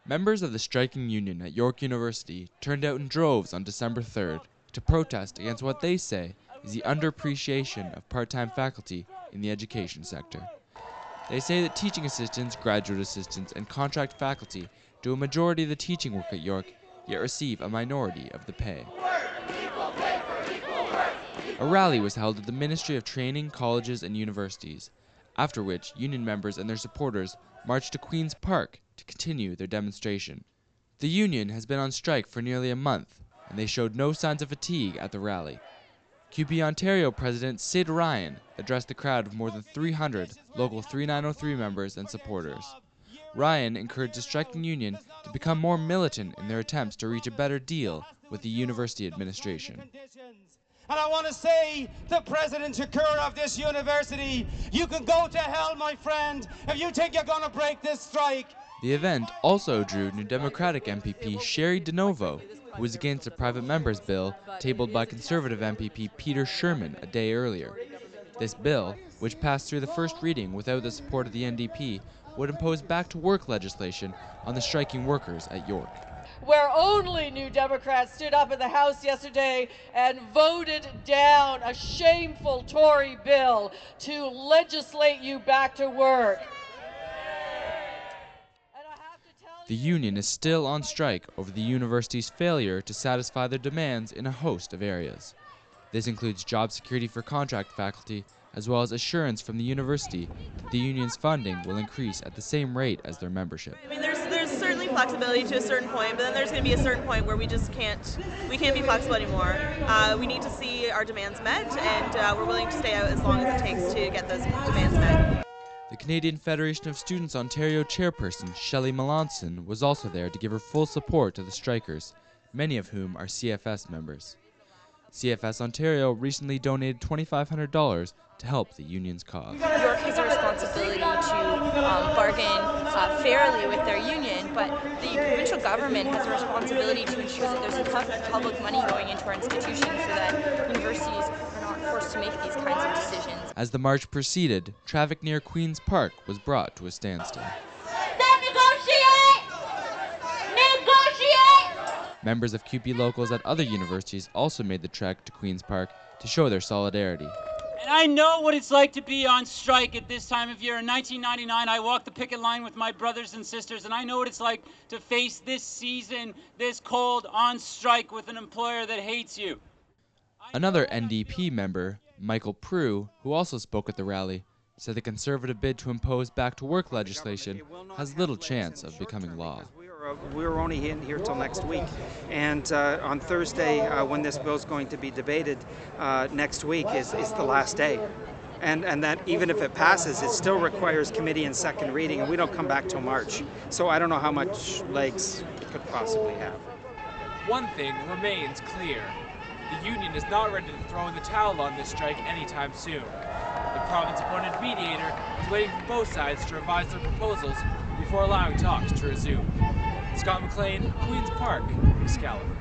Members of the striking union at York University turned out in droves on December 3rd to protest against what they say is the underappreciation of part-time faculty in the education sector. They say that teaching assistants, graduate assistants, and contract faculty do a majority of the teaching work at York, yet receive a minority of the pay. A rally was held at the Ministry of Training, Colleges, and Universities, after which union members and their supporters marched to Queen's Park to continue their demonstration. The union has been on strike for nearly a month, and they showed no signs of fatigue at the rally. CUPE Ontario President Sid Ryan addressed the crowd of more than 300 Local 3903 members and supporters. Ryan encouraged the striking union to become more militant in their attempts to reach a better deal with the university administration. And I want to say to President Shakur of this university, you can go to hell, my friend, if you think you're going to break this strike. The event also drew New Democratic MPP Sherry DeNovo, who was against a private member's bill tabled by Conservative MPP Peter Sherman a day earlier. This bill, which passed through the first reading without the support of the NDP, would impose back-to-work legislation on the striking workers at York. Where only New Democrats stood up in the House yesterday and voted down a shameful Tory bill to legislate you back to work. The union is still on strike over the university's failure to satisfy their demands in a host of areas. This includes job security for contract faculty, as well as assurance from the university that the union's funding will increase at the same rate as their membership. I mean, there's certainly flexibility to a certain point, but then there's going to be a certain point where we just can't be flexible anymore. We need to see our demands met, and we're willing to stay out as long as it takes to get those demands met. The Canadian Federation of Students Ontario chairperson Shelley Melanson was also there to give her full support to the strikers, many of whom are CFS members. CFS Ontario recently donated $2,500 to help the union's cause. York has a responsibility to bargain fairly with their union, but the provincial government has a responsibility to ensure that there's enough public money going into our institutions so that universities are not forced to make these kinds of decisions. As the march proceeded, traffic near Queen's Park was brought to a standstill. Members of CUPE locals at other universities also made the trek to Queen's Park to show their solidarity. And I know what it's like to be on strike at this time of year. In 1999, I walked the picket line with my brothers and sisters, and I know what it's like to face this season, this cold, on strike with an employer that hates you. Another NDP member, Michael Prue, who also spoke at the rally, said the Conservative bid to impose back-to-work legislation has little chance of becoming law. We're only in here till next week, and on Thursday, when this bill is going to be debated next week, is the last day. And that even if it passes, it still requires committee and second reading, and we don't come back till March. So I don't know how much legs it could possibly have. One thing remains clear. The union is not ready to throw in the towel on this strike anytime soon. The province-appointed mediator is waiting for both sides to revise their proposals before allowing talks to resume. Scott McLean, Queen's Park, Excalibur.